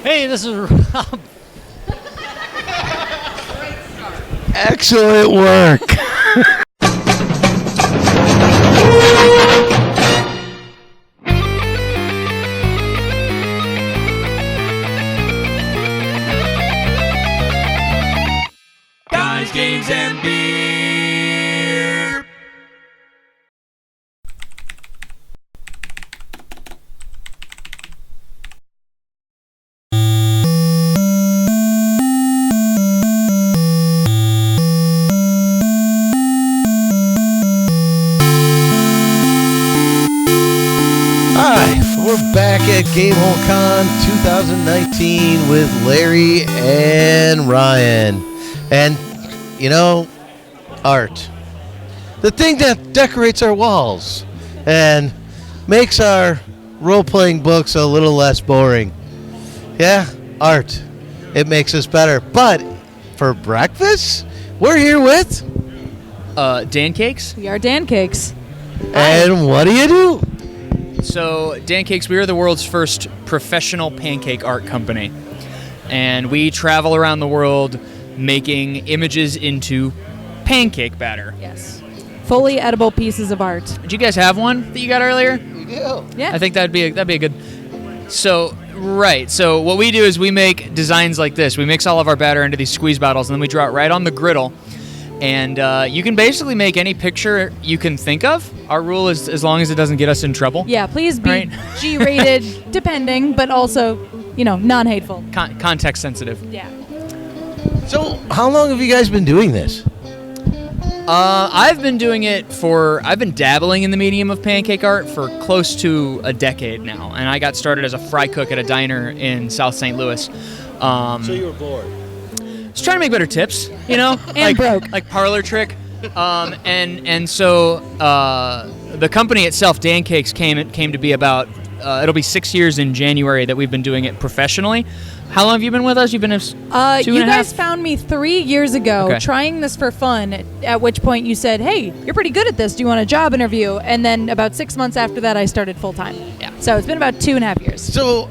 Hey, this is Rob. Excellent work. Guys, games, and beer. We're back at GameHole Con 2019 with Larry and Ryan. And, you know, art. The thing that decorates our walls and makes our role-playing books a little less boring. Yeah, art. It makes us better. But for breakfast, we're here with... Dancakes. We are Dancakes. And what do you do? So, Dancakes, we are the world's first professional pancake art company. And we travel around the world making images into pancake batter. Yes. Fully edible pieces of art. Did you guys have one that you got earlier? We do. Yeah. I think that'd be a good... So, right. So, what we do is we make designs like this. We mix all of our batter into these squeeze bottles, and then we draw it right on the griddle. And you can basically make any picture you can think of. Our rule is as long as it doesn't get us in trouble. Yeah, please be Right. G-rated, depending, but also, non-hateful. Context sensitive. Yeah. So, how long have you guys been doing this? I've been dabbling in the medium of pancake art for close to a decade now. And I got started as a fry cook at a diner in South St. Louis. So you were bored. Just trying to make better tips, and broke. like parlor trick, and so the company itself, Dancakes, came to be about. It'll be 6 years in January that we've been doing it professionally. How long have you been with us? You've been 2.5 You guys found me 3 years ago Okay. trying this for fun, at which point you said, hey, you're pretty good at this. Do you want a job interview? And then about 6 months after that, I started full-time. Yeah. So it's been about 2.5 years. So,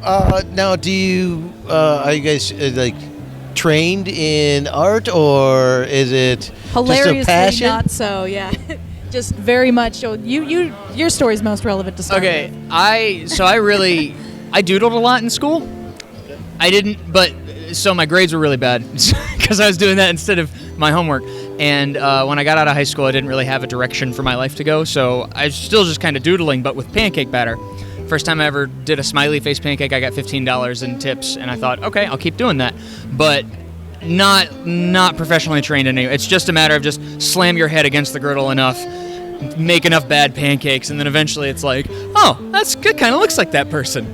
now are you guys, trained in art, or is it just a Hilariously passion? not so, yeah. Just very much. Your story's most relevant to start Okay, with. I doodled a lot in school. So my grades were really bad because I was doing that instead of my homework. And when I got out of high school, I didn't really have a direction for my life to go, so I was still just kind of doodling, but with pancake batter. First time I ever did a smiley face pancake, I got $15 in tips, and I thought, okay, I'll keep doing that. But not professionally trained in any. It's just a matter of just slam your head against the griddle enough, make enough bad pancakes, and then eventually it's like, oh, that's good, kind of looks like that person.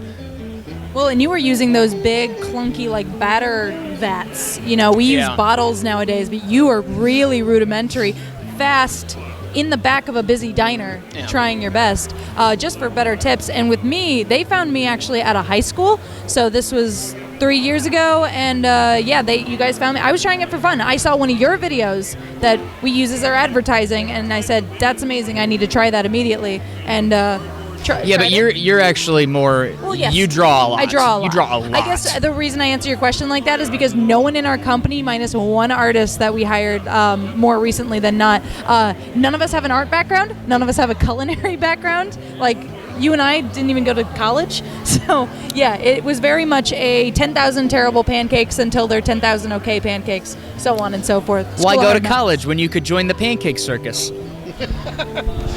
Well, and you were using those big, clunky, batter vats. We use bottles nowadays, but you are really rudimentary, fast, in the back of a busy diner, trying your best, just for better tips. And with me, they found me actually out of high school, so this was 3 years ago, and you guys found me. I was trying it for fun. I saw one of your videos that we use as our advertising, and I said, that's amazing, I need to try that immediately. And but you're actually more. Well, yes. You draw a lot. I draw a lot. You draw a lot. I guess the reason I answer your question like that is because no one in our company, minus one artist that we hired more recently than not, none of us have an art background. None of us have a culinary background. You and I didn't even go to college. So, yeah, it was very much a 10,000 terrible pancakes until they're 10,000 okay pancakes, so on and so forth. Why School go to hard college when you could join the pancake circus?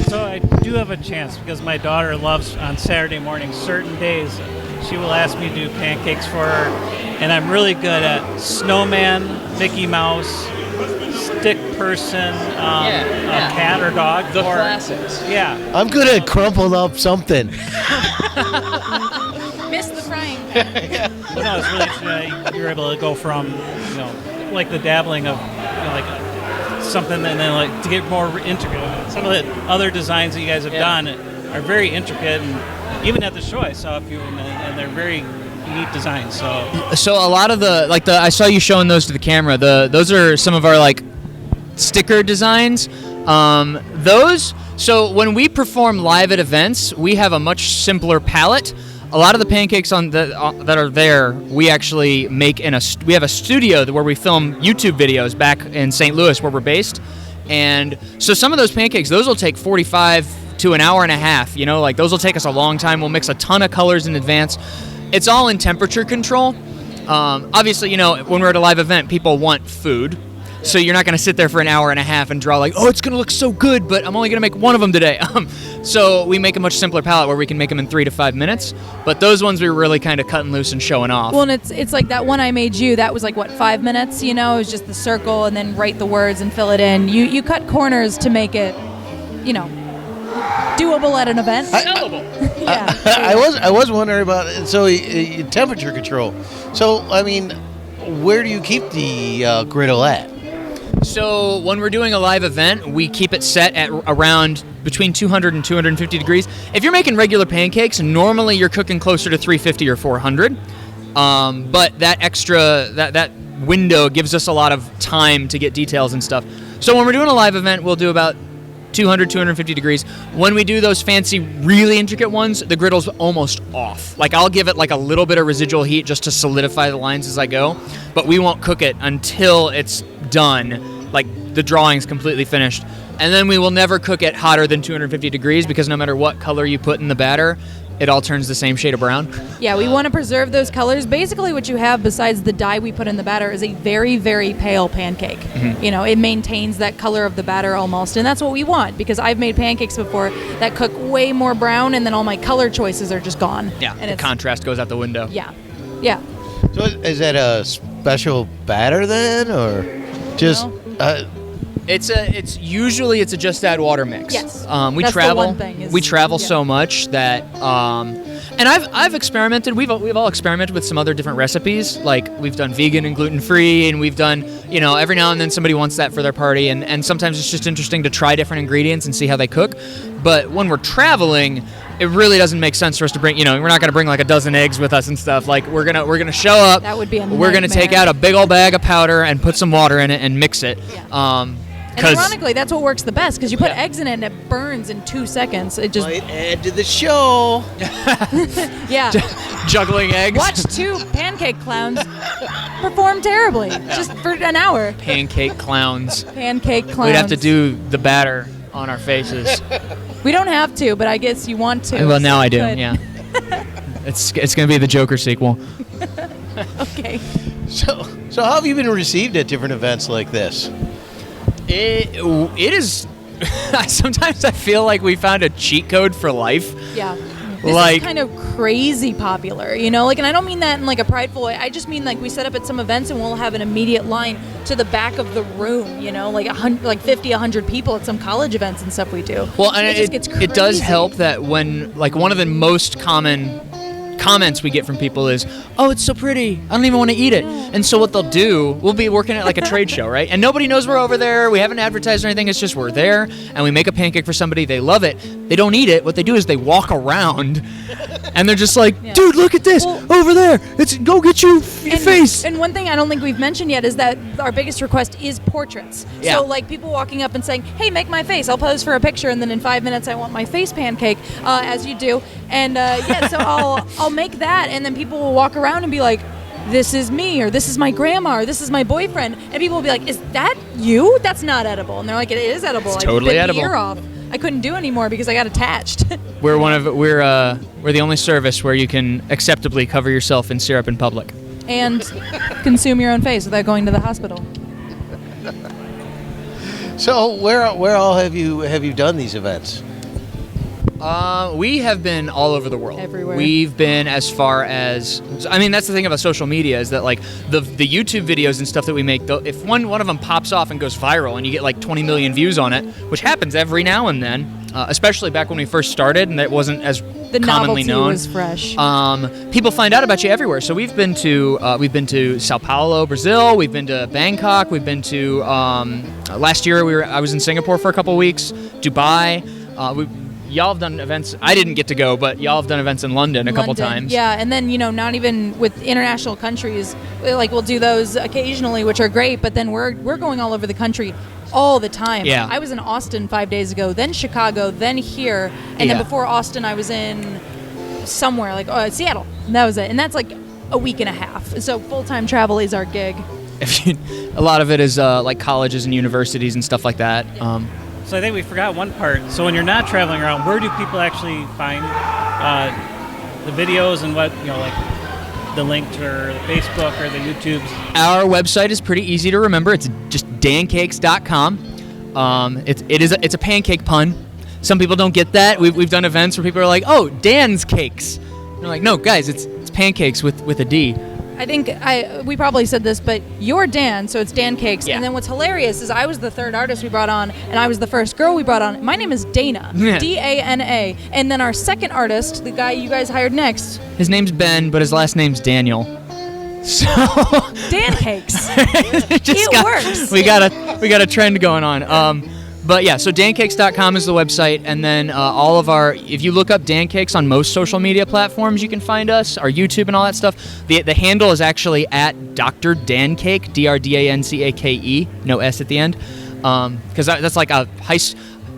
So I do have a chance because my daughter loves on Saturday mornings certain days. She will ask me to do pancakes for her, and I'm really good at snowman, Mickey Mouse, stick person, a cat or dog. The classics. Yeah. I'm good at crumpled up something. Missed the frying pan. But no, it's really interesting. You're able to go from, the dabbling of, something, and then to get more intricate. Some of the other designs that you guys have done are very intricate, and even at the show I saw a few, and they're very neat designs. So a lot of I saw you showing those to the camera. Those are some of our sticker designs. So when we perform live at events, we have a much simpler palette. a lot of the pancakes on the that are there, we actually make we have a studio where we film YouTube videos back in St. Louis where we're based. And so some of those pancakes, those will take 45 to an hour and a half, you know, like those will take us a long time. We'll mix a ton of colors in advance. It's all in temperature control. Obviously, you know, when we're at a live event, people want food. So you're not going to sit there for an hour and a half and draw like, oh, it's going to look so good, but I'm only going to make one of them today. So we make a much simpler palette where we can make them in 3 to 5 minutes. But those ones we were really kind of cutting loose and showing off. Well, and it's like that one I made you. That was like, what, 5 minutes? You know, it was just the circle and then write the words and fill it in. You cut corners to make it, you know, doable at an event. Yeah. I was wondering about it. So temperature control. So I mean, where do you keep the griddle at? So when we're doing a live event, we keep it set at around between 200 and 250 degrees. If you're making regular pancakes, normally you're cooking closer to 350 or 400. But that extra, that window gives us a lot of time to get details and stuff. So when we're doing a live event, we'll do about 200, 250 degrees. When we do those fancy, really intricate ones, the griddle's almost off. Like I'll give it like a little bit of residual heat just to solidify the lines as I go, but we won't cook it until it's done, like the drawing's completely finished. And then we will never cook it hotter than 250 degrees because no matter what color you put in the batter, it all turns the same shade of brown. Yeah, we want to preserve those colors. Basically what you have besides the dye we put in the batter is a very, very pale pancake. Mm-hmm. You know, it maintains that color of the batter almost, and that's what we want because I've made pancakes before that cook way more brown and then all my color choices are just gone. Yeah, and the contrast goes out the window. Yeah, yeah. So is that a special batter then, or just... No. It's usually a just add water mix. Yes. We That's travel. The one thing is, we travel so much that, and I've experimented. We've all experimented with some other different recipes. Like we've done vegan and gluten free, and we've done, you know, every now and then somebody wants that for their party, and sometimes it's just interesting to try different ingredients and see how they cook. But when we're traveling, it really doesn't make sense for us to bring, you know, we're not going to bring like a dozen eggs with us and stuff. Like we're gonna show up. That would be a We're gonna take out a big old bag of powder and put some water in it and mix it. Yeah. And ironically, that's what works the best because you put eggs in it and it burns in 2 seconds. It just might add to the show. Yeah. Juggling eggs. Watch 2 pancake clowns perform terribly just for an hour. Pancake clowns. Pancake clowns. We'd have to do the batter on our faces. We don't have to, but I guess you want to. Well, now I do. Good. Yeah. It's going to be the Joker sequel. Okay. So how have you been received at different events like this? It is. Sometimes I feel like we found a cheat code for life. Yeah. This is kind of crazy popular, you know? Like, and I don't mean that in like a prideful way. I just mean like we set up at some events and we'll have an immediate line to the back of the room, you know, like 50, 100 people at some college events and stuff we do. Well, and it just gets crazy. It does help that when like one of the most common comments we get from people is, oh, it's so pretty, I don't even want to eat it. And so what they'll do, we'll be working at like a trade show, right? And nobody knows we're over there, we haven't advertised or anything, it's just we're there and we make a pancake for somebody, they love it, they don't eat it, what they do is they walk around and they're just like, dude, look at this, over there, it's go get your face. And one thing I don't think we've mentioned yet is that our biggest request is portraits. Yeah. So like people walking up and saying, hey, make my face, I'll pose for a picture, and then in 5 minutes I want my face pancake, as you do. And so I'll make that, and then people will walk around and be like, this is me, or this is my grandma, or this is my boyfriend, and people will be like, is that you? That's not edible. And they're like, it is edible. It's totally I bit edible. The ear off. I couldn't do anymore because I got attached. We're the only service where you can acceptably cover yourself in syrup in public and consume your own face without going to the hospital. So where all have you done these events? We have been all over the world. Everywhere. We've been as far as, I mean, that's the thing about social media is that like the YouTube videos and stuff that we make, if one of them pops off and goes viral and you get like 20 million views on it, which happens every now and then, especially back when we first started and it wasn't as commonly known. The novelty was fresh. People find out about you everywhere. So we've been to Sao Paulo, Brazil. We've been to Bangkok. We've been to last year I was in Singapore for a couple weeks. Dubai. Y'all have done events. I didn't get to go, but y'all have done events in London a couple times. Yeah, and then, not even with international countries, like we'll do those occasionally, which are great, but then we're going all over the country all the time. Yeah. I was in Austin 5 days ago, then Chicago, then here, and then before Austin I was in somewhere, like Seattle. And that was it. And that's like a week and a half. So full-time travel is our gig. A lot of it is like colleges and universities and stuff like that. So I think we forgot one part. So when you're not traveling around, where do people actually find the videos and what, like the link to the Facebook or the YouTubes? Our website is pretty easy to remember. It's just dancakes.com. It's a pancake pun. Some people don't get that. We've done events where people are like, "Oh, Dan's Cakes." And they're like, "No, guys, it's pancakes with a D." I think we probably said this, but you're Dan, so it's Dancakes. Yeah. And then what's hilarious is I was the third artist we brought on, and I was the first girl we brought on. My name is Dana, D-A-N-A. And then our second artist, the guy you guys hired next, his name's Ben, but his last name's Daniel. So Dancakes. it works. We got a trend going on. But yeah, so dancakes.com is the website, and then all of if you look up Dancakes on most social media platforms, you can find us, our YouTube and all that stuff. The handle is actually at Dr. Dancake, D-R-D-A-N-C-A-K-E, no S at the end, because that's like my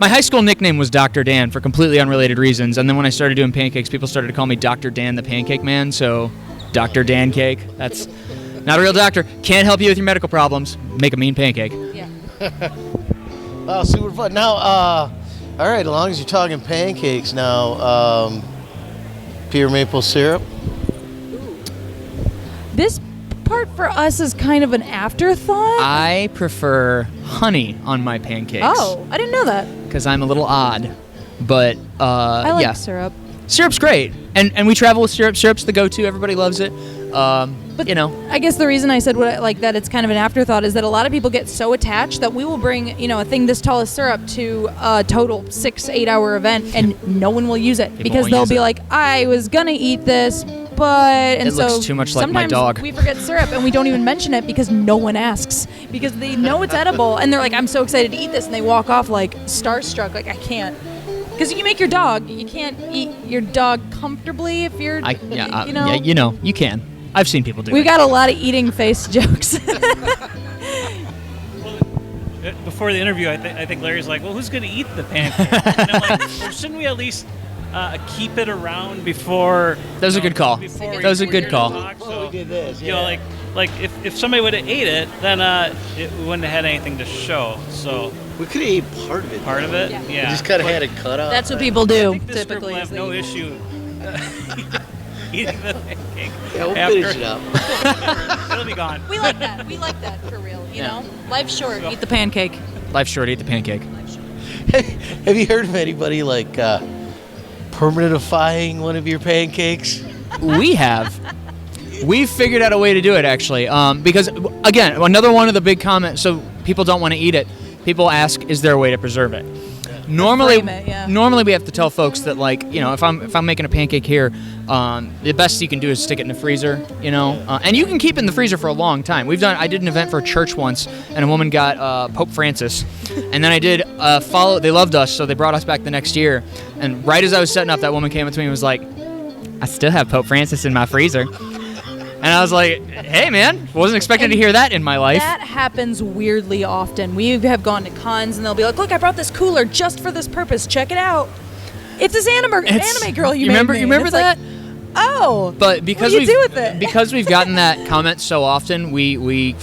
high school nickname was Dr. Dan for completely unrelated reasons, and then when I started doing pancakes, people started to call me Dr. Dan the Pancake Man, so Dr. Dancake. That's not a real doctor. Can't help you with your medical problems. Make a mean pancake. Yeah. Oh, super fun. Now, all right, as long as you're talking pancakes now, pure maple syrup. This part for us is kind of an afterthought. I prefer honey on my pancakes. Oh, I didn't know that. Because I'm a little odd. But, I like yeah. syrup. Syrup's great. And we travel with syrup. Syrup's the go-to. Everybody loves it. But I guess the reason I said like that it's kind of an afterthought is that a lot of people get so attached that we will bring, a thing this tall of syrup to a total 6-8 hour event and no one will use it because they'll be like, I was going to eat this, but... And it so looks too much like my dog. Sometimes we forget syrup and we don't even mention it because no one asks because they know it's edible and they're like, I'm so excited to eat this, and they walk off like starstruck, like I can't. Because you can make your dog. You can't eat your dog comfortably if you're, you can. I've seen people do it. We've got a lot of eating face jokes. Before the interview, I think Larry's like, well, who's going to eat the pancake? And I'm like, well, shouldn't we at least keep it around before... That was a good call. That was a good call. So, we did this, yeah. Like if somebody would have ate it, then we wouldn't have had anything to show. So We could have ate part of it. part of it, Yeah. yeah. We just kind of had it cut off. That's what people I do think this group typically. will have no issue eating the pancake. Yeah, we'll after. finish it up. It'll be gone. We like that. We like that for real. You know, life's short. Eat the pancake. Life's short, eat the pancake. Have you heard of anybody like permanentifying one of your pancakes? We have. We've figured out a way to do it, actually. Because, again, another one of the big comments, so people don't want to eat it. People ask, is there a way to preserve it? Normally, Frame it, yeah. normally we have to tell folks that, like, if I'm making a pancake here, the best you can do is stick it in the freezer, and you can keep it in the freezer for a long time. I did an event for a church once, and a woman got Pope Francis, and then I did they loved us, so they brought us back the next year, and right as I was setting up, that woman came up to me and was like, I still have Pope Francis in my freezer. And I was like, hey, man, wasn't expecting to hear that in my life. That happens weirdly often. We have gone to cons and they'll be like, look, I brought this cooler just for this purpose. Check it out. It's this anime girl you made me. You remember It's that? like, oh. But because what do you do with it? because we've gotten that comment so often, we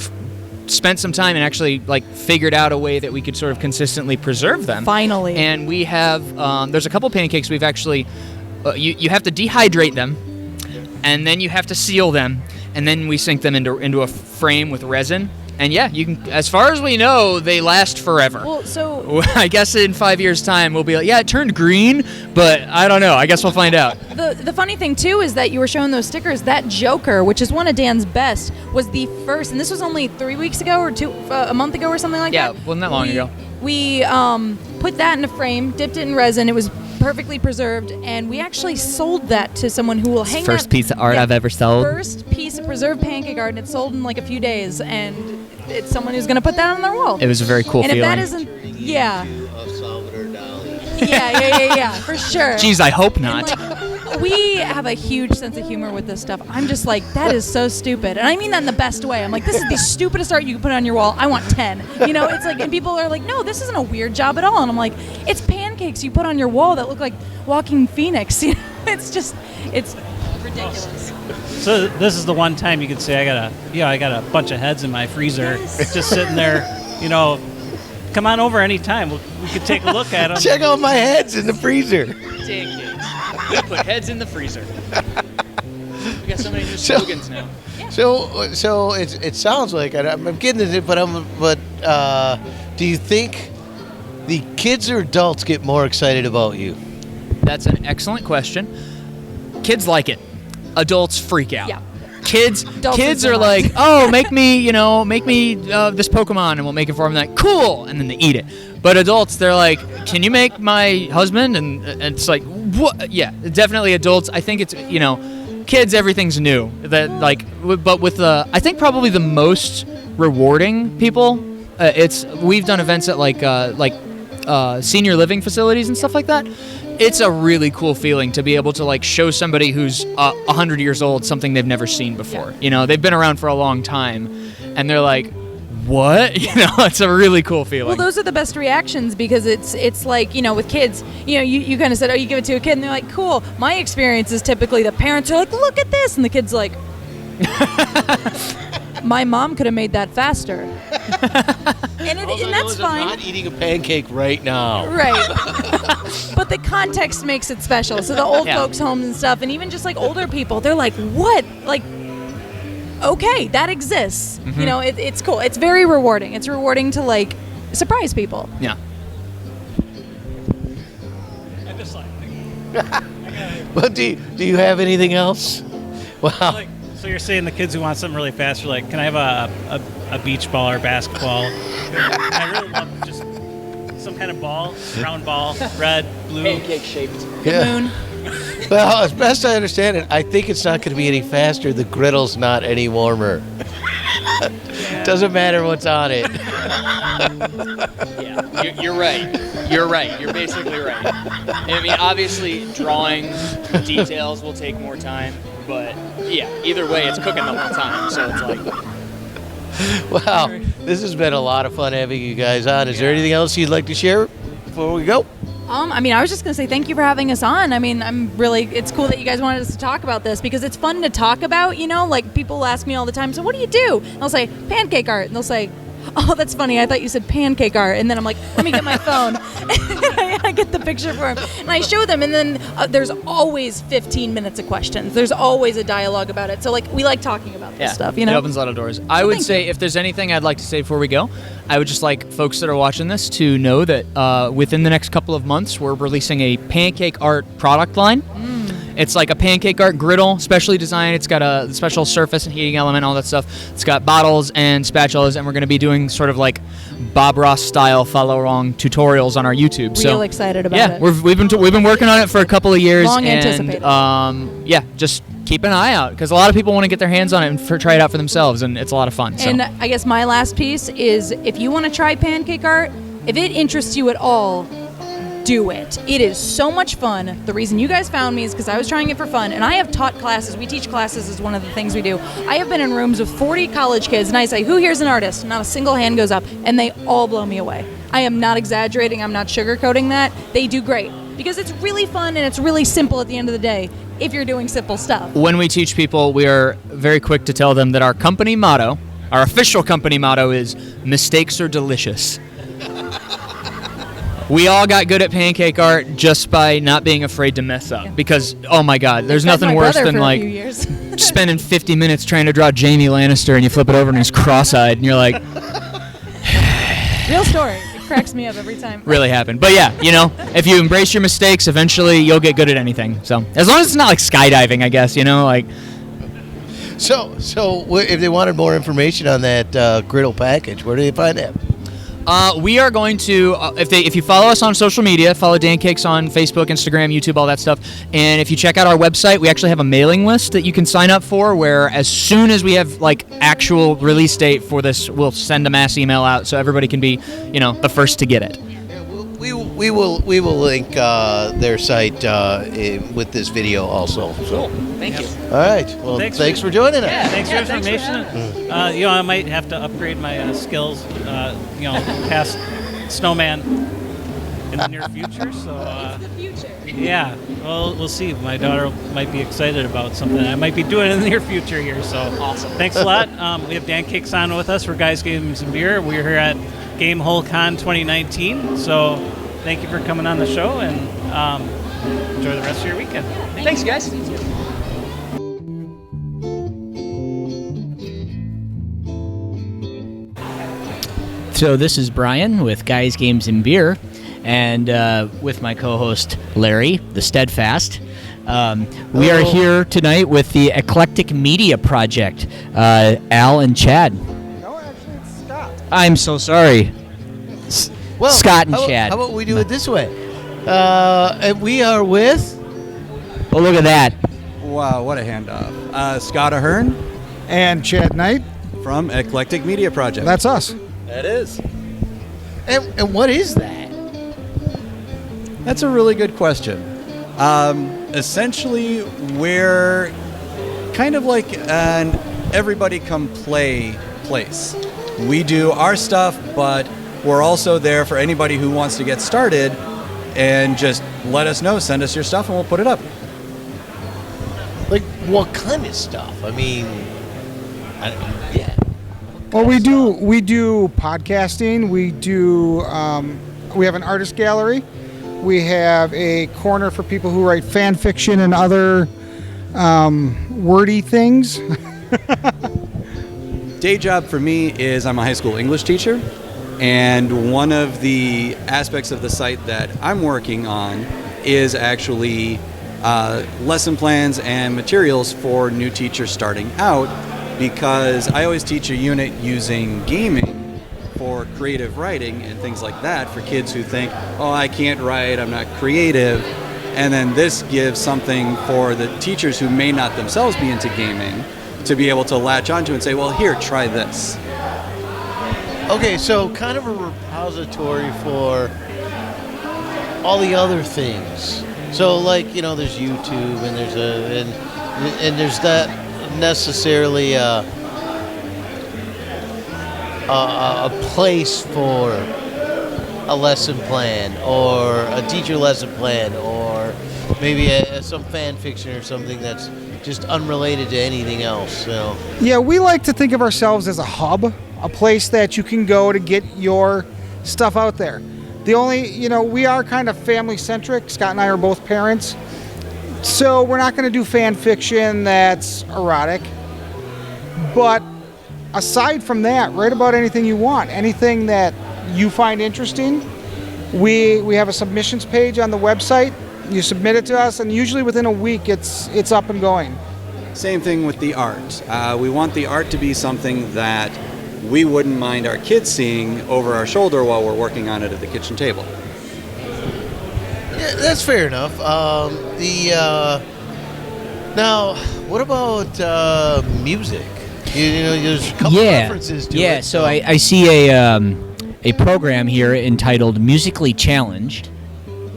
spent some time and actually figured out a way that we could sort of consistently preserve them. Finally. And we have there's a couple pancakes we've actually you have to dehydrate them, and then you have to seal them, and then we sink them into a frame with resin. And yeah, you can. As far as we know, they last forever. Well, so I guess in 5 years' time we'll be like, yeah, it turned green, but I don't know. I guess we'll find out. the funny thing too is that you were showing those stickers. That Joker, which is one of Dan's best, was the first, and this was only 3 weeks ago or a month ago or something like that. Yeah, wasn't that long ago. We put that in a frame, dipped it in resin. It was perfectly preserved, and we actually sold that to someone who will hang First that- piece of art yeah, I've ever sold. First piece of preserved pancake art, and it sold in a few days, and it's someone who's going to put that on their wall. It was a very cool and feeling. if that isn't, yeah, Of Salvador Dali. yeah, for sure. Jeez, I hope And, not. we have a huge sense of humor with this stuff. I'm just like, that is so stupid. And I mean that in the best way. I'm like, this is the stupidest art you can put on your wall. I want 10. It's like, and people are like, no, this isn't a weird job at all. And I'm like, it's pancakes you put on your wall that look like walking phoenix. it's ridiculous. So this is the one time you could say I got a bunch of heads in my freezer, just sitting there. Come on over anytime. We could take a look at them. Check out my heads in the freezer. Dancakes. We put heads in the freezer. We got so many new slogans now. So it sounds like I'm getting it, but do you think the kids or adults get more excited about you? That's an excellent question. Kids like it. Adults freak out. Yeah. Kids are like, oh, make me this Pokemon, and we'll make it for them. Like, cool, and then they eat it. But adults, they're like, can you make my husband? And it's like, what? Yeah, definitely adults. I think it's kids, everything's new. But with I think probably the most rewarding people, we've done events at senior living facilities and stuff like that. It's a really cool feeling to be able to show somebody who's 100 years old something they've never seen before. They've been around for a long time, and they're like, what? It's a really cool feeling. Well, those are the best reactions because it's like, with kids, you kind of said, oh, you give it to a kid and they're like, cool. My experience is typically the parents are like, look at this. And the kid's like, my mom could have made that faster. and that's fine. I'm not eating a pancake right now. Right. But the context makes it special. So the old folks' homes and stuff, and even just older people, they're like, what? Okay, that exists. Mm-hmm. It's cool. It's very rewarding. It's rewarding to surprise people. Yeah. I just Well, do you have anything else? Wow. So you're saying the kids who want something really fast are like, can I have a beach ball or basketball? I really love just some kind of ball, round ball, red, blue. Pancake shaped. The moon. Well, as best I understand it, I think it's not going to be any faster. The griddle's not any warmer. Doesn't matter what's on it. Yeah, you're right. You're right. You're basically right. I mean, obviously, drawing details will take more time, but yeah, either way, it's cooking the whole time. So it's like, wow, this has been a lot of fun having you guys on. Is there anything else you'd like to share before we go? I was just going to say thank you for having us on. It's cool that you guys wanted us to talk about this because it's fun to talk about, people ask me all the time, so what do you do? And I'll say, pancake art. And they'll say, oh, that's funny. I thought you said pancake art. And then I'm like, let me get my phone. I get the picture for them. And I show them. And then there's always 15 minutes of questions. There's always a dialogue about it. So, we like talking about this stuff, It opens a lot of doors. I would say if there's anything I'd like to say before we go, I would just like folks that are watching this to know that within the next couple of months, we're releasing a pancake art product line. It's like a pancake art griddle, specially designed. It's got a special surface and heating element, all that stuff. It's got bottles and spatulas, and we're going to be doing sort of like Bob Ross style follow-along tutorials on our YouTube. Real excited about it. We've been working on it for a couple of years. Long anticipated. Just keep an eye out because a lot of people want to get their hands on it and try it out for themselves, and it's a lot of fun. So. And I guess my last piece is if you want to try pancake art, if it interests you at all, do it. It is so much fun. The reason you guys found me is because I was trying it for fun, and I have taught classes. We teach classes is one of the things we do. I have been in rooms with 40 college kids, and I say, who here's an artist? Not a single hand goes up, and they all blow me away. I am not exaggerating. I'm not sugarcoating that. They do great because it's really fun, and it's really simple at the end of the day if you're doing simple stuff. When we teach people, we are very quick to tell them that our company motto, our official company motto is, mistakes are delicious. We all got good at pancake art just by not being afraid to mess up. Because, oh my God, there's nothing worse than spending 50 minutes trying to draw Jamie Lannister and you flip it over and he's cross-eyed and you're like... Real story. It cracks me up every time. Really happened. But yeah, if you embrace your mistakes, eventually you'll get good at anything. So, as long as it's not like skydiving, I guess, So if they wanted more information on that griddle package, where do they find that? We are going to, if you follow us on social media, follow Dancakes on Facebook, Instagram, YouTube, all that stuff. And if you check out our website, we actually have a mailing list that you can sign up for where as soon as we have actual release date for this, we'll send a mass email out so everybody can be, the first to get it. We will link their site with this video also. So. Cool. Thank you. All right. Well, thanks for joining us. Yeah, thanks for information. I might have to upgrade my skills. Past snowman. in the near future. So The future. yeah, well, we'll see. My daughter might be excited about something I might be doing in the near future here. So Awesome. Thanks a lot. We have Dancakes on with us for Guys, Games, and Beer. We're here at GameHole Con 2019. So thank you for coming on the show, and enjoy the rest of your weekend. Thanks, guys. So this is Brian with Guys, Games, and Beer, and with my co-host Larry, the Steadfast. We are here tonight with the Eclectic Media Project, Al and Chad. No, actually, it's Scott. I'm so sorry. Well, Scott and how, Chad. How about we do it this way? And we are with. Oh, look at that. Wow, what a handoff. Scott Ahern And Chad Knight. from Eclectic Media Project. That's us. That is. And what is that? That's a really good question. Essentially, we're kind of like an everybody come play place. We do our stuff, but we're also there for anybody who wants to get started, and just let us know, send us your stuff, and we'll put it up. Like, what kind of stuff? I mean, yeah. Well, we do podcasting. We have an artist gallery. We have a corner for people who write fan fiction and other wordy things. Day job for me is I'm a high school English teacher, and one of the aspects of the site that I'm working on is actually lesson plans and materials for new teachers starting out, because I always teach a unit using gaming for creative writing and things like that for kids who think, oh, I can't write, I'm not creative. And then this gives something for the teachers who may not themselves be into gaming to be able to latch onto and say, well, here, try this. Okay, so kind of a repository for all the other things. So, like, you know, there's YouTube, and there's that necessarily a place for a lesson plan or a teacher lesson plan, or maybe some fan fiction or something that's just unrelated to anything else. So Yeah, we like to think of ourselves as a hub, a place that you can go to get your stuff out there. We are kind of family centric. Scott and I are both parents. So we're not going to do fan fiction that's erotic. But aside from that, write about anything you want, anything that you find interesting. We have a submissions page on the website. You submit it to us, and usually within a week it's up and going. Same thing with the art. We want the art to be something that we wouldn't mind our kids seeing over our shoulder while we're working on it at the kitchen table. yeah, that's fair enough. Now, what about music? You know, there's a couple references to it. Yeah, so I see a program here entitled Musically Challenged,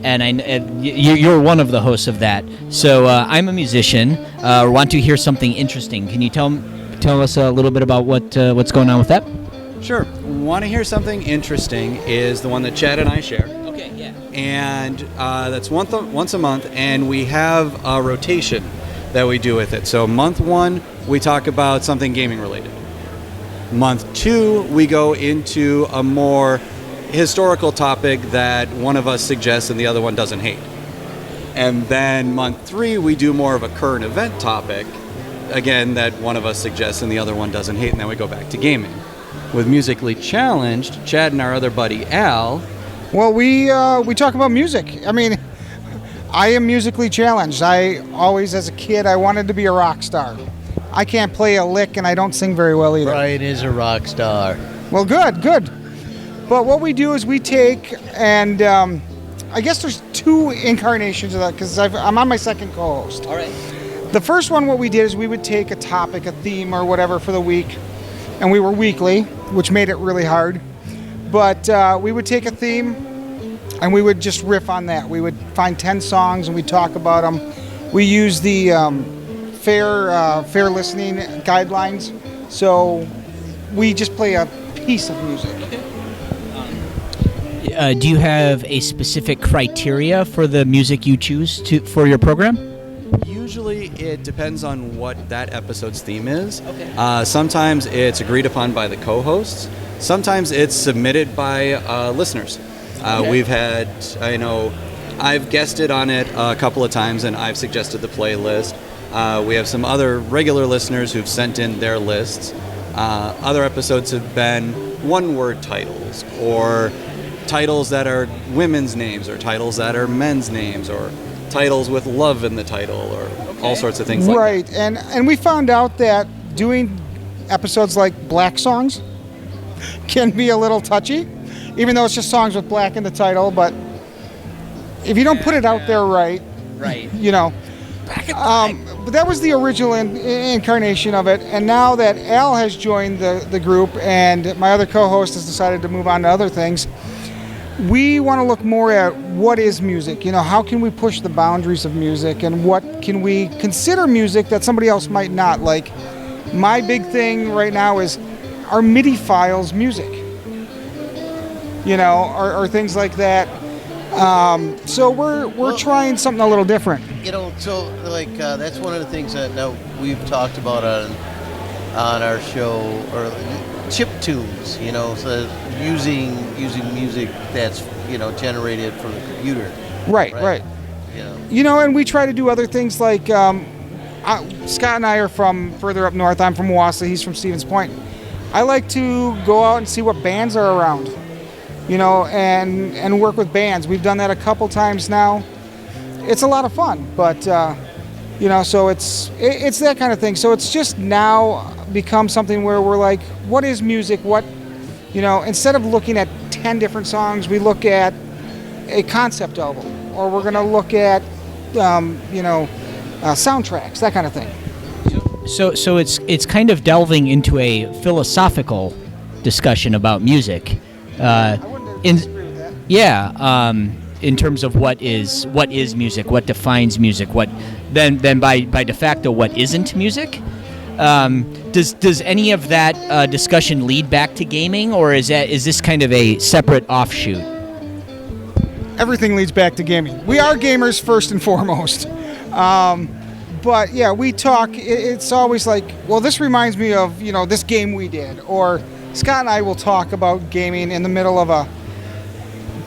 and you're one of the hosts of that. So I'm a musician. Want to hear something interesting? Can you tell us a little bit about what's going on with that? Sure. Want to hear something interesting is the one that Chad and I share. Okay, yeah. And that's once a month, and we have a rotation that we do with it. So month 1, we talk about something gaming related. Month 2, we go into a more historical topic that one of us suggests and the other one doesn't hate. And then month 3, we do more of a current event topic, again, that one of us suggests and the other one doesn't hate, and then we go back to gaming. With Musically Challenged, Chad and our other buddy Al. Well, we talk about music. I mean, I am musically challenged. I always, as a kid, I wanted to be a rock star. I can't play a lick, and I don't sing very well either. Brian is a rock star. Well, good. But what we do is we take, and I guess there's 2 incarnations of that, because I'm on my second co-host. All right. The first one, what we did is we would take a topic, a theme, or whatever for the week, and we were weekly, which made it really hard. But we would take a theme, and we would just riff on that. We would find 10 songs, and we'd talk about them. We use the fair listening guidelines, so we just play a piece of music. do you have a specific criteria for the music you choose for your program? Usually it depends on what that episode's theme is. Okay. Sometimes it's agreed upon by the co-hosts. Sometimes it's submitted by listeners. Okay. We've had, I've guested on it a couple of times and I've suggested the playlist. We have some other regular listeners who've sent in their lists. Other episodes have been one-word titles, or titles that are women's names, or titles that are men's names, or titles with love in the title, or all sorts of things like that. Right, and we found out that doing episodes like black songs can be a little touchy, even though it's just songs with black in the title, but if you don't put it out there right, but that was the original incarnation of it, and now that Al has joined the group and my other co-host has decided to move on to other things, we want to look more at what is music. How can we push the boundaries of music, and what can we consider music that somebody else might not? Like, my big thing right now is, are MIDI files music? Or things like that. So we're trying something a little different. That's one of the things that now we've talked about on our show, or chip tunes. So using music that's generated from the computer. Right. And we try to do other things like Scott and I are from further up north. I'm from Wausau. He's from Stevens Point. I like to go out and see what bands are around. And work with bands. We've done that a couple times now. It's a lot of fun, but so it's that kind of thing. So it's just now become something where we're like, what is music? Instead of looking at 10 different songs, we look at a concept album, or we're going to look at soundtracks, that kind of thing. So it's kind of delving into a philosophical discussion about music. In terms of what is music, what defines music, what then by de facto what isn't music. Does any of that discussion lead back to gaming, or is this kind of a separate offshoot? Everything leads back to gaming. We are gamers first and foremost. But yeah, we talk. It's always like, well, this reminds me of this game we did, or Scott and I will talk about gaming in the middle of a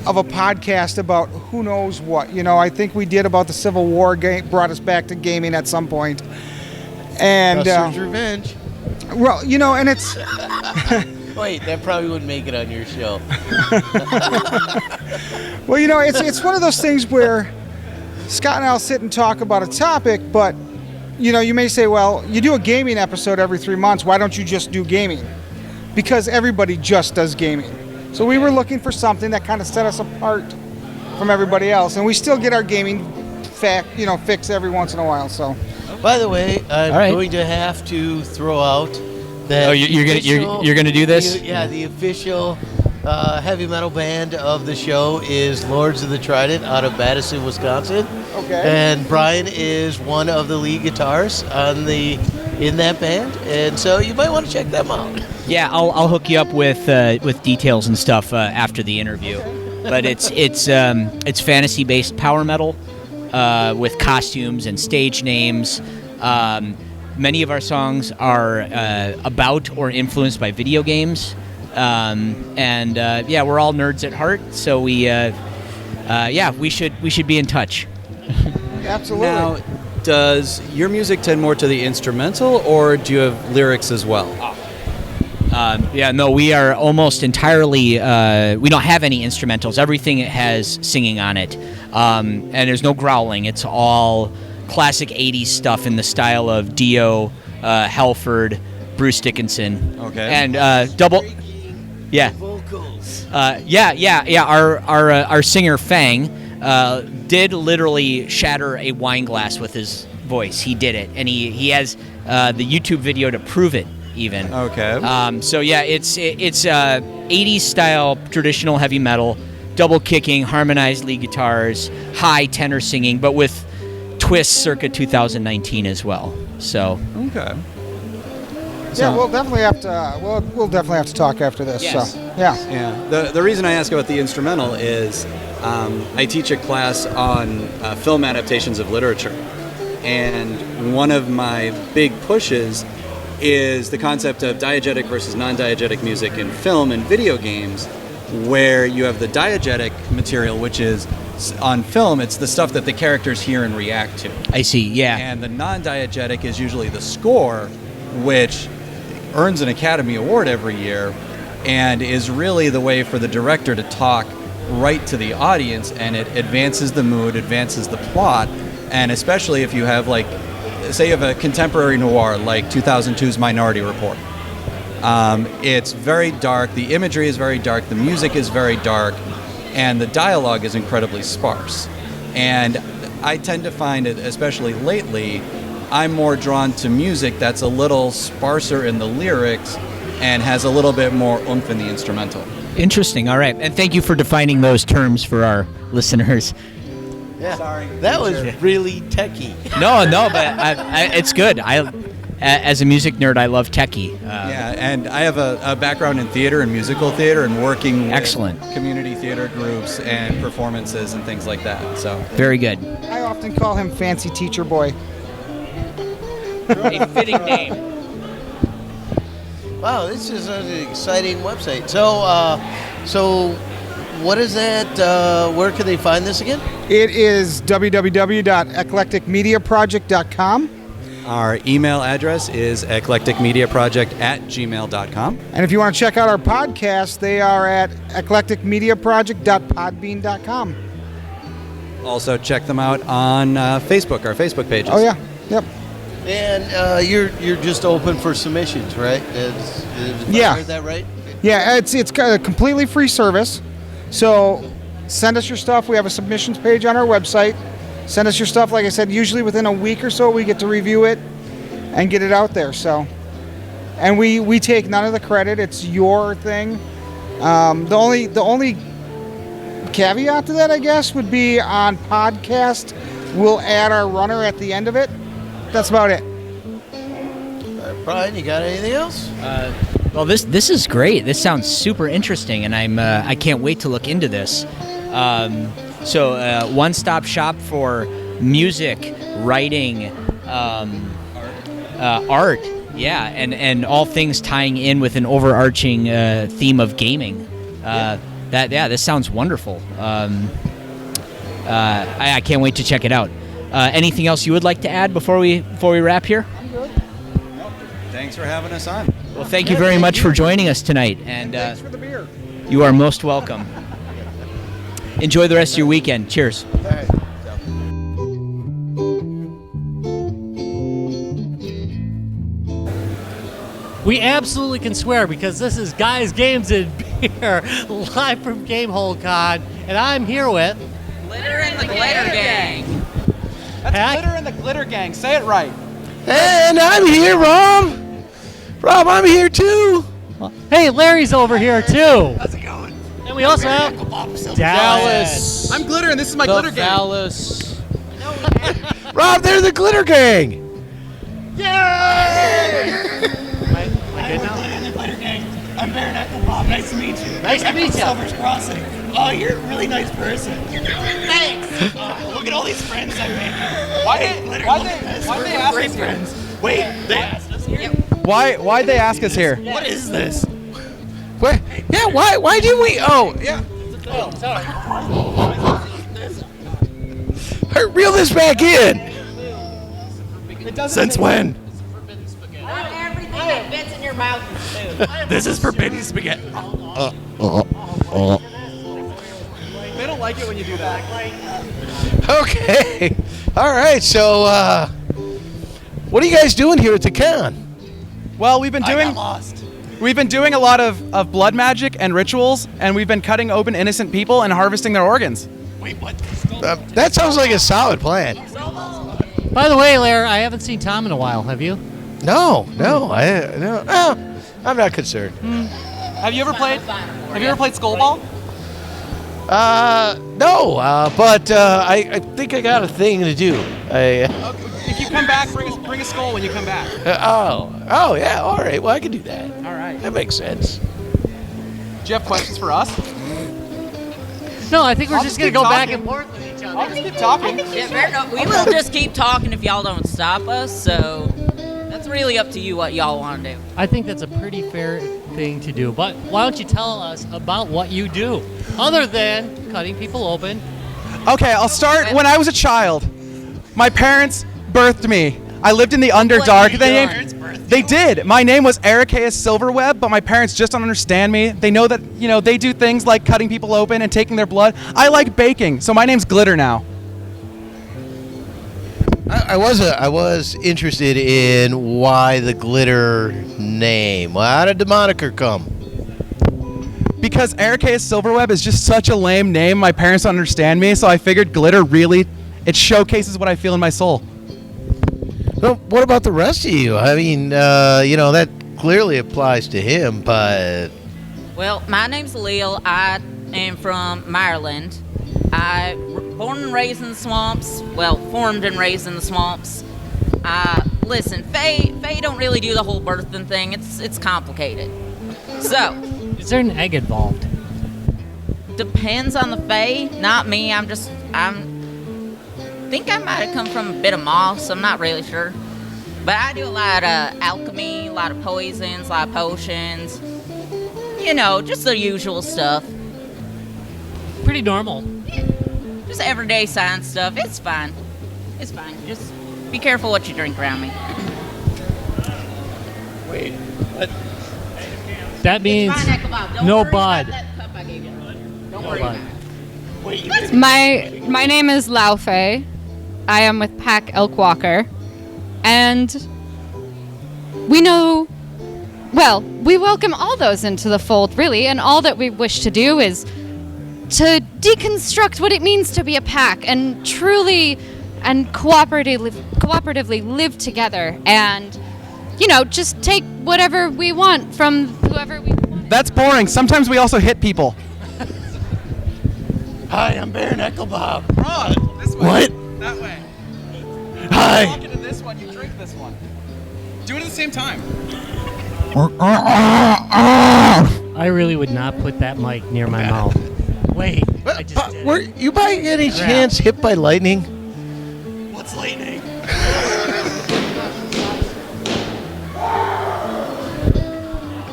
podcast about who knows what. I think we did about the Civil War game, brought us back to gaming at some point. And Custer's Revenge. Well, and it's wait, that probably wouldn't make it on your show. Well, it's one of those things where Scott and I'll sit and talk about a topic, but you may say, well, you do a gaming episode every 3 months, why don't you just do gaming? Because everybody just does gaming. So we were looking for something that kind of set us apart from everybody else, and we still get our gaming fix every once in a while. So, by the way, I'm going to have to throw out that. Oh, you're gonna do this? The official heavy metal band of the show is Lords of the Trident out of Madison, Wisconsin. Okay. And Brian is one of the lead guitars in that band, and so you might want to check them out. Yeah, I'll hook you up with details and stuff after the interview. But it's fantasy-based power metal with costumes and stage names. Many of our songs are about or influenced by video games, and we're all nerds at heart. So we should be in touch. Absolutely. Now, does your music tend more to the instrumental, or do you have lyrics as well? We are almost entirely, we don't have any instrumentals. Everything has singing on it. And there's no growling. It's all classic 80s stuff in the style of Dio, Halford, Bruce Dickinson. Okay. And double... Yeah. Vocals. Our singer, Fang, did literally shatter a wine glass with his voice. He did it. And he has the YouTube video to prove it. Even. Okay. It's 80s style traditional heavy metal, double kicking, harmonized lead guitars, high tenor singing, but with twists circa 2019 as well. So. Okay. Yeah, we'll definitely have to. We'll definitely have to talk after this. Yes. So yeah. Yeah. The reason I ask about the instrumental is I teach a class on film adaptations of literature, and one of my big pushes is the concept of diegetic versus non-diegetic music in film and video games, where you have the diegetic material, which is on film, it's the stuff that the characters hear and react to. I see. Yeah. And the non-diegetic is usually the score, which earns an Academy Award every year and is really the way for the director to talk right to the audience, and it advances the mood, advances the plot, and especially if you have, like, say you have a contemporary noir like 2002's Minority Report. It's very dark, the imagery is very dark, the music is very dark, and the dialogue is incredibly sparse. And I tend to find it, especially lately, I'm more drawn to music that's a little sparser in the lyrics and has a little bit more oomph in the instrumental. Interesting. All right. And thank you for defining those terms for our listeners. Yeah. Sorry. That was really techie. No, but it's good. As a music nerd, I love techie. Yeah, and I have a background in theater and musical theater and working with Excellent. community theater groups and performances and things like that. So Very good. I often call him Fancy Teacher Boy. A fitting name. Wow, this is an exciting website. So what is that? Where can they find this again? It is www.eclecticmediaproject.com. our email address is eclecticmediaproject@gmail.com. And if you want to check out our podcast, they are at eclecticmediaproject.podbean.com. Also check them out on Facebook, our Facebook pages. Oh, yeah. Yep. And you're just open for submissions, right? Is Yeah. I heard that right? Yeah, it's a completely free service. So send us your stuff. We have a submissions page on our website. Send us your stuff. Like I said, usually within a week or so, we get to review it and get it out there. So, and we take none of the credit. It's your thing. The only caveat to that, I guess, would be on podcast, we'll add our runner at the end of it. That's about it. Brian, you got anything else? Well, this is great. This sounds super interesting, and I can't wait to look into this. So one-stop shop for music, writing, art, yeah, and all things tying in with an overarching theme of gaming. This sounds wonderful. I can't wait to check it out. Anything else you would like to add before we wrap here? Thanks for having us on. Well, thank you very much for joining us tonight, and Thanks for the beer. you are most welcome. Enjoy the rest of your weekend. Cheers. All right. We absolutely can swear because this is Guys, Games, and Beer live from GameHole Con, and I'm here with Glitter and the Glitter Gang. Pack. That's Glitter and the Glitter Gang. Say it right. And I'm here, Rob. Rob, I'm here too. Hey, Larry's over here too. How's it going? And we also have Dallas. I'm Glitter and this is my Glitter Gang. Dallas. Rob, they're the Glitter Gang. I'm Baron Bob. Nice to meet you. Nice to meet you. Silver's Crossing. Oh, you're a really nice person. Thanks. Look at all these friends I made. Why'd they ask us here? Friends. Wait, they asked us here? Why'd they ask us here? What is this? What? Yeah, why didn't we? Oh, yeah. Oh, sorry. Reel this back in. Since when? Not everything that fits in your mouth is food. This is forbidden spaghetti. They don't like it when you do that. Okay. All right. So, what are you guys doing here at the con? Well, we've been doing a lot of blood magic and rituals, and we've been cutting open innocent people and harvesting their organs. Wait, what? That sounds like a solid plan. By the way, Larry, I haven't seen Tom in a while. Have you? No. I'm not concerned. Have you ever played Skullball? No. But I think I got a thing to do. If you come back, bring a skull when you come back. Oh, yeah. All right. Well, I can do that. All right. That makes sense. Do you have questions for us? No, I think we're I'll just just going to keep go back talking. and forth with each other. I'll just keep talking. Yeah, fair enough. We will just keep talking if y'all don't stop us, so that's really up to you what y'all want to do. I think that's a pretty fair thing to do. But why don't you tell us about what you do, other than cutting people open? Okay, I'll start when I was a child. My parents birthed me. I lived in the Underdark. They did. My name was Ericaeus Silverweb, but my parents just don't understand me. They know that, they do things like cutting people open and taking their blood. I like baking, so my name's Glitter now. I was interested in why the glitter name. Well, how did the moniker come? Because Ericaeus Silverweb is just such a lame name, my parents don't understand me, so I figured glitter it showcases what I feel in my soul. Well, what about the rest of you? I mean, that clearly applies to him, but... Well, my name's Lil. I am from Maryland. I born and raised in the swamps. Well, formed and raised in the swamps. Listen, Faye don't really do the whole birthing thing. It's complicated. So... Is there an egg involved? Depends on the Fae, not me. I think I might have come from a bit of moss. I'm not really sure. But I do a lot of alchemy, a lot of poisons, a lot of potions. Just the usual stuff. Pretty normal. Yeah. Just everyday science stuff. It's fine. It's fine. Just be careful what you drink around me. Wait, what? That means no bud. Don't worry about it. My name is Lao Fei. I am with Pack Elkwalker. And we welcome all those into the fold, really, and all that we wish to do is to deconstruct what it means to be a pack and truly and cooperatively live together and, just take whatever we want from whoever we want. That's boring. Sometimes we also hit people. Hi, I'm Baron Eckelbob. Ron, this way. What? That way. Hi. You walk into this one, you drink this one. Do it at the same time. I really would not put that mic near my mouth. Wait, I just did. Were you by any chance hit by lightning? What's lightning?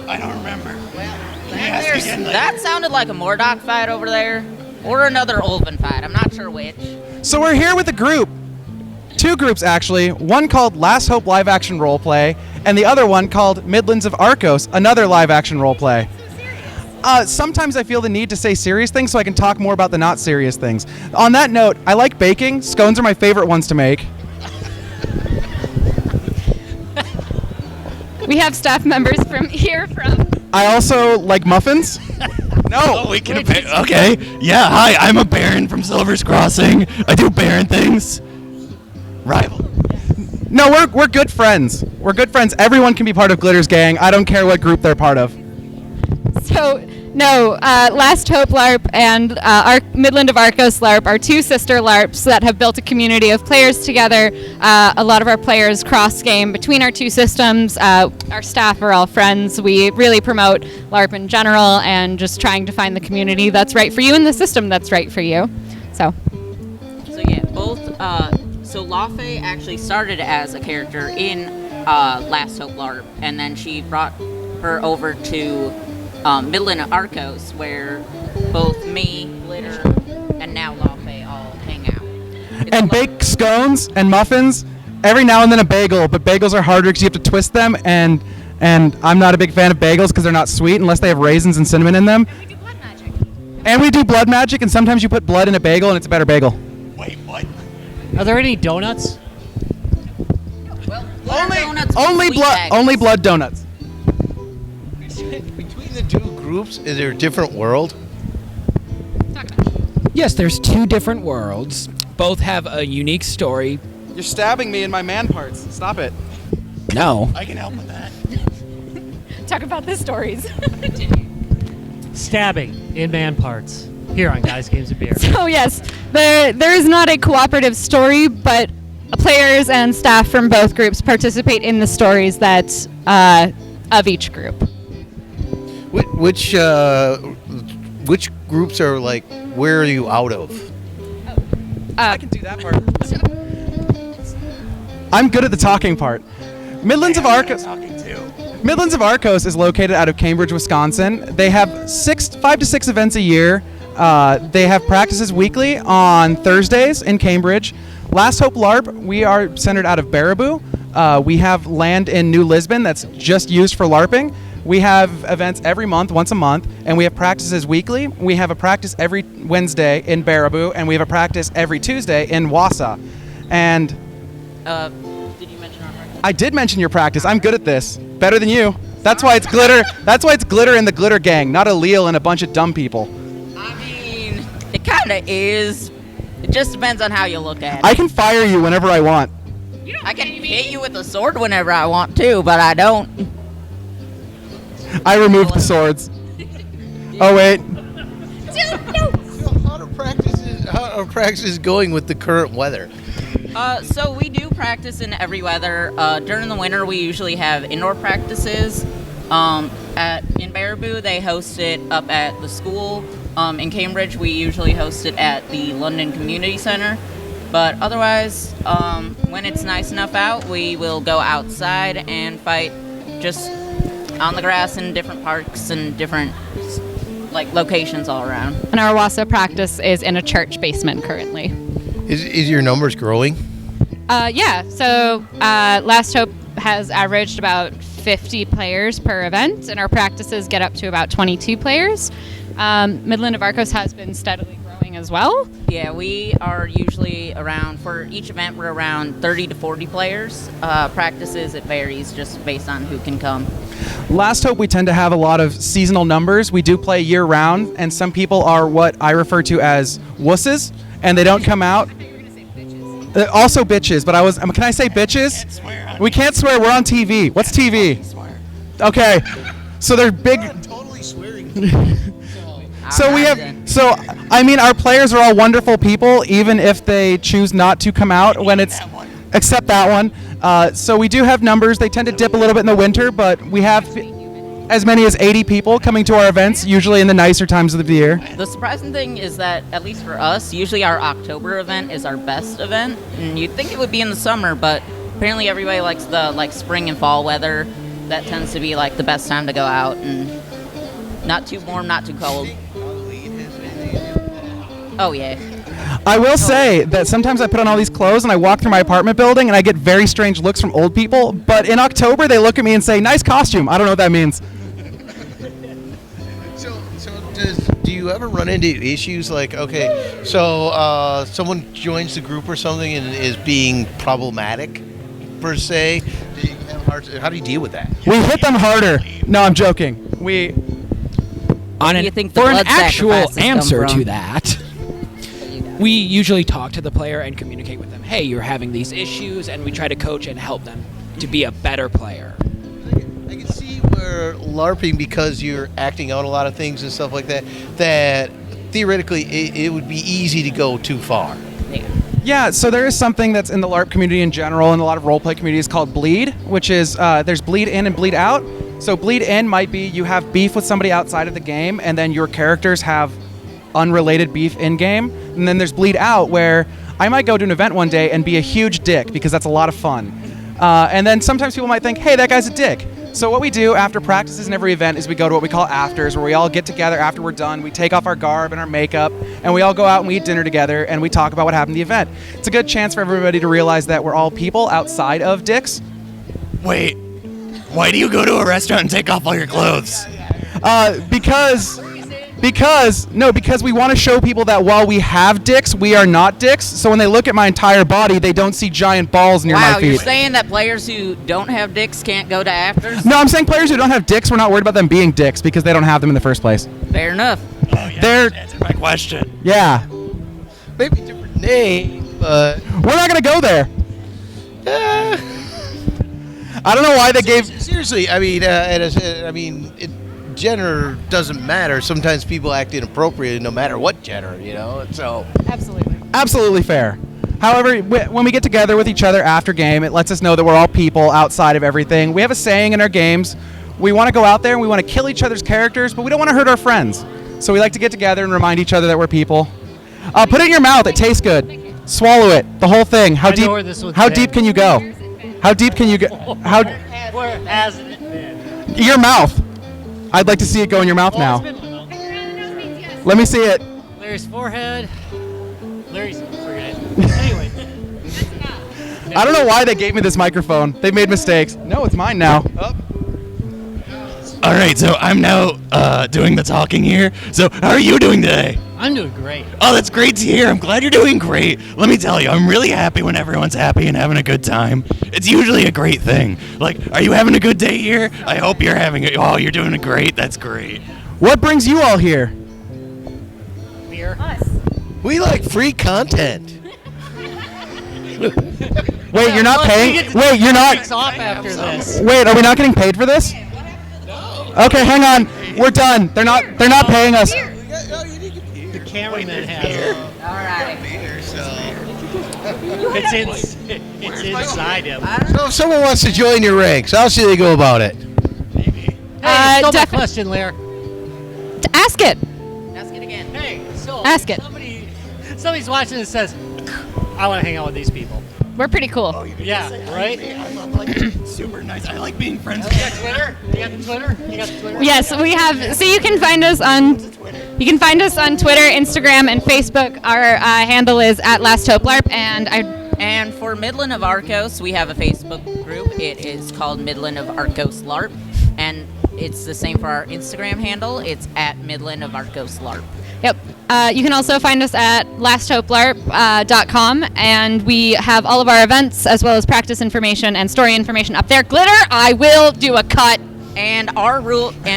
I don't remember. That sounded like a Mordok fight over there. Or another Ulven fight. I'm not sure which. So we're here with a group. Two groups, actually. One called Last Hope Live Action Roleplay, and the other one called Midlands of Arcos, another live action roleplay. Sometimes I feel the need to say serious things so I can talk more about the not serious things. On that note, I like baking. Scones are my favorite ones to make. We have staff members from. I also like muffins. No. Oh, we can. Okay. Yeah. Hi, I'm a Baron from Silver's Crossing. I do Baron things. Rival. No, we're good friends. We're good friends. Everyone can be part of Glitter's gang. I don't care what group they're part of. So, no, Last Hope LARP and Midland of Arcos LARP are two sister LARPs that have built a community of players together. A lot of our players cross-game between our two systems. Our staff are all friends. We really promote LARP in general and just trying to find the community that's right for you and the system that's right for you. So yeah, both. So Lafe actually started as a character in Last Hope LARP, and then she brought her over to Midland of Arcos, where both me, Glitter, and now Lafe all hang out. And bake scones and muffins. Every now and then a bagel, but bagels are harder because you have to twist them, and I'm not a big fan of bagels because they're not sweet unless they have raisins and cinnamon in them. we do blood magic. And we do blood magic, and sometimes you put blood in a bagel and it's a better bagel. Wait, what? Are there any donuts? Well, donuts Only with blood, sweet only blood donuts. Between the two groups, is there a different world? Yes, there's two different worlds. Both have a unique story. You're stabbing me in my man parts. Stop it. No. I can help with that. Talk about the stories. Stabbing in man parts. Here on Guys, Games, and Beer. So yes, there is not a cooperative story, but players and staff from both groups participate in the stories that of each group. Which groups are like? Where are you out of? I can do that part. I'm good at the talking part. Midlands of Arcos. Midlands of Arcos is located out of Cambridge, Wisconsin. They have 5 to 6 events a year. They have practices weekly on Thursdays in Cambridge. Last Hope LARP, we are centered out of Baraboo. We have land in New Lisbon that's just used for LARPing. We have events every month, once a month, and we have practices weekly. We have a practice every Wednesday in Baraboo, and we have a practice every Tuesday in Wausau. And did you mention our practice? I did mention your practice. I'm good at this. Better than you. That's why it's glitter. That's why it's glitter and the glitter gang, not Allele and a bunch of dumb people. I mean, it kind of is. It just depends on how you look at it. I can fire you whenever I want. I can hit you with a sword whenever I want to, but I don't. I removed the swords. Oh wait. How are practices going with the current weather? So we do practice in every weather. During the winter, we usually have indoor practices. In Baraboo, they host it up at the school. In Cambridge, we usually host it at the London Community Center. But otherwise, when it's nice enough out, we will go outside and fight just on the grass in different parks and different locations all around. And our Wausau practice is in a church basement currently. Is your numbers growing? Yeah, so Last Hope has averaged about 50 players per event, and our practices get up to about 22 players. Midland of Arcos has been steadily growing as well. Yeah, we are usually around, for each event, we're around 30 to 40 players. Practices, it varies just based on who can come. Last Hope, we tend to have a lot of seasonal numbers. We do play year-round, and some people are what I refer to as wusses, and they don't come out. Also bitches, but can I say bitches? We can't swear, we're on TV. What's TV? Okay, so they're big. I'm totally swearing. I mean, our players are all wonderful people, even if they choose not to come out when it's, except that one. So we do have numbers. They tend to dip a little bit in the winter, but we have as many as 80 people coming to our events, usually in the nicer times of the year. The surprising thing is that, at least for us, usually our October event is our best event. And you'd think it would be in the summer, but apparently everybody likes the spring and fall weather. That tends to be the best time to go out, and not too warm, not too cold. Oh yeah. I will say that sometimes I put on all these clothes and I walk through my apartment building and I get very strange looks from old people, but in October they look at me and say, "Nice costume." I don't know what that means. Do you ever run into issues someone joins the group or something and is being problematic, per se? How do you deal with that? We hit them harder. No, I'm joking. For an actual answer to that, we usually talk to the player and communicate with them. Hey, you're having these issues, and we try to coach and help them to be a better player. I can see where LARPing, because you're acting out a lot of things and stuff like that, that theoretically it would be easy to go too far. Yeah, so there is something that's in the LARP community in general and a lot of roleplay communities called bleed, which is there's bleed in and bleed out. So bleed in might be you have beef with somebody outside of the game, and then your characters have unrelated beef in-game. And then there's bleed out, where I might go to an event one day and be a huge dick, because that's a lot of fun. And then sometimes people might think, hey, that guy's a dick. So what we do after practices and every event is we go to what we call afters, where we all get together after we're done. We take off our garb and our makeup, and we all go out and we eat dinner together, and we talk about what happened at the event. It's a good chance for everybody to realize that we're all people outside of dicks. Wait, why do you go to a restaurant and take off all your clothes? Because we want to show people that while we have dicks, we are not dicks. So when they look at my entire body, they don't see giant balls near my feet. Wow, you're saying that players who don't have dicks can't go to afters? No, I'm saying players who don't have dicks, we're not worried about them being dicks because they don't have them in the first place. Fair enough. Oh, yeah, that answered my question. Yeah. Maybe different name, but we're not going to go there. I don't know why they gave... Seriously, gender doesn't matter. Sometimes people act inappropriate no matter what gender, so. Absolutely. Absolutely fair. However, when we get together with each other after game, it lets us know that we're all people outside of everything. We have a saying in our games. We want to go out there and we want to kill each other's characters, but we don't want to hurt our friends. So we like to get together and remind each other that we're people. Put it in your mouth. It tastes good. Swallow it. The whole thing. How deep can you go? How deep can you go? Where hasn't it been? Your mouth. I'd like to see it go in your mouth now. Let me see it. Larry's forehead. Larry's forget it. Anyway. I don't know why they gave me this microphone. They made mistakes. No, it's mine now. All right, so I'm now doing the talking here. So how are you doing today? I'm doing great. Oh, that's great to hear. I'm glad you're doing great. Let me tell you, I'm really happy when everyone's happy and having a good time. It's usually a great thing. Like, are you having a good day here? I hope you're having it. Oh, you're doing great. That's great. What brings you all here? Beer. We like free content. Wait, you're not paying? Wait, you're not? Off after this. Wait, are we not getting paid for this? Okay, hang on. We're done. They're not paying us. The cameraman has. All right. It's inside him. So if someone wants to join your ranks, how should they go about it? Hey, still my question, Lair. Ask it. Ask it again. Hey, so Ask it. Somebody's watching and says, I want to hang out with these people. We're pretty cool. Yeah, right? I'm like super nice. I like being friends You got Twitter? You got the Twitter? You got the Twitter? Yes, we have. So you can find us on Twitter, Instagram, and Facebook. Our handle is @LastHopeLarp, And for Midland of Arcos, we have a Facebook group. It is called Midland of Arcos LARP, and it's the same for our Instagram handle. It's @Midland of Arcos LARP. Yep. You can also find us at lasthopelarp.com, and we have all of our events as well as practice information and story information up there. Glitter, I will do a cut. And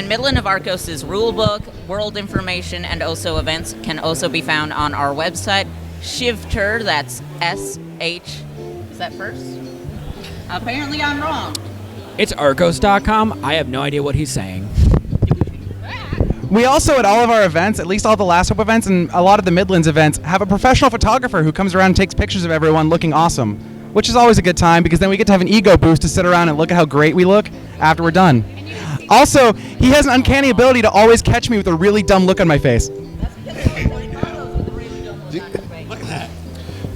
Midland of Arcos' rule book, world information, and also events can also be found on our website, Shivter. That's SH. Is that first? Apparently, I'm wrong. It's Arcos.com. I have no idea what he's saying. We also, at all of our events, at least all the Last Hope events and a lot of the Midlands events, have a professional photographer who comes around and takes pictures of everyone looking awesome, which is always a good time because then we get to have an ego boost to sit around and look at how great we look after we're done. Also, he has an uncanny ability to always catch me with a really dumb look on my face.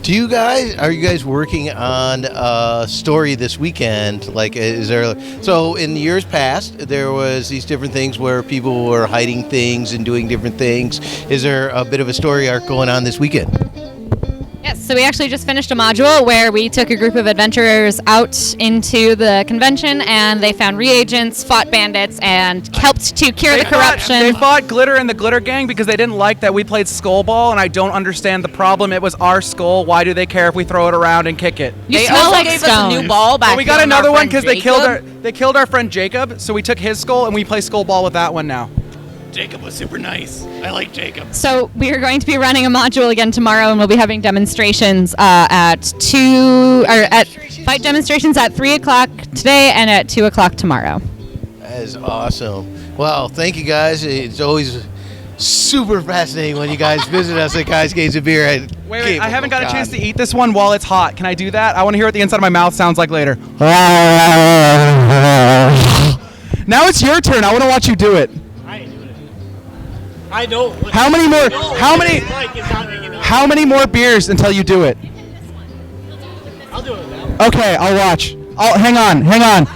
Are you guys working on a story this weekend? Like, so in years past, there was these different things where people were hiding things and doing different things. Is there a bit of a story arc going on this weekend? Yes, so we actually just finished a module where we took a group of adventurers out into the convention and they found reagents, fought bandits, and helped to cure the corruption. They fought Glitter and the Glitter Gang because they didn't like that we played Skull Ball, and I don't understand the problem. It was our skull. Why do they care if we throw it around and kick it? They also gave us a new ball back. Well, we got another one because they killed our friend Jacob, so we took his skull and we play Skull Ball with that one now. Jacob was super nice. I like Jacob. So we are going to be running a module again tomorrow, and we'll be having demonstrations fight demonstrations at 3:00 today and at 2:00 tomorrow. That is awesome. Well, thank you guys. It's always super fascinating when you guys visit us at Guys Games of Beer. Wait, I haven't got a chance to eat this one while it's hot. Can I do that? I want to hear what the inside of my mouth sounds like later. Now it's your turn. I want to watch you do it. I know. How many more beers until you do it? I'll do it now. Okay, I'll watch. Hang on.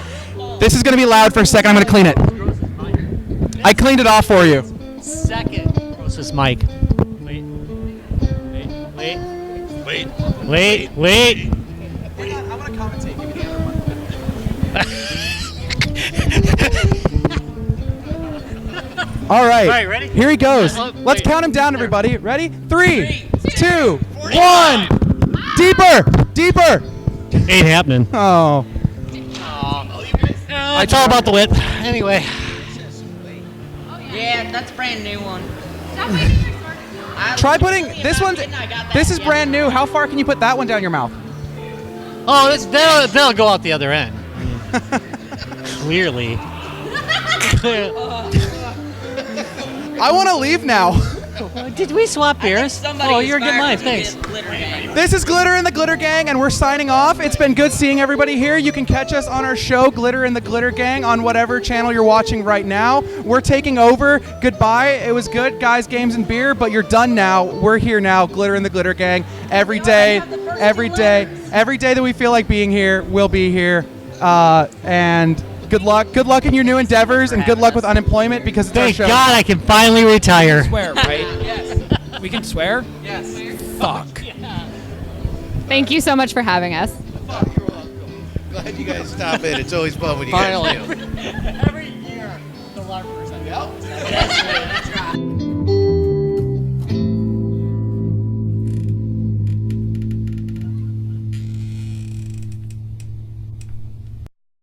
This is gonna be loud for a second. I'm gonna clean it. I cleaned it off for you. Second. Grossest mic. Wait. Hang on, I want to commentate. Give me the other one. All right. Ready? Here he goes. Let's count him down, everybody. Ready? 3, 2, 1. Deeper. Ain't happening. Oh. It's all about the width. Anyway. Yeah, that's a brand new one. Try putting this one. This is brand new. How far can you put that one down your mouth? Oh, that'll go out the other end. Clearly. I want to leave now. Did we swap beers? Oh, you're getting mine. Thanks. This is Glitter and the Glitter Gang, and we're signing off. It's been good seeing everybody here. You can catch us on our show, Glitter and the Glitter Gang, on whatever channel you're watching right now. We're taking over. Goodbye. It was good, guys, games, and beer, but you're done now. We're here now, Glitter and the Glitter Gang. Every day that we feel like being here, we'll be here. And good luck. Good luck in your new endeavors, and good luck with unemployment because it's our Thank show. God I can finally retire. Swear, right? Yes. We can swear? Yes. Fuck. Thank you so much for having us. Glad you guys stop in. It's always fun when you Finally. guys do. Every year, the Larpers. Yep.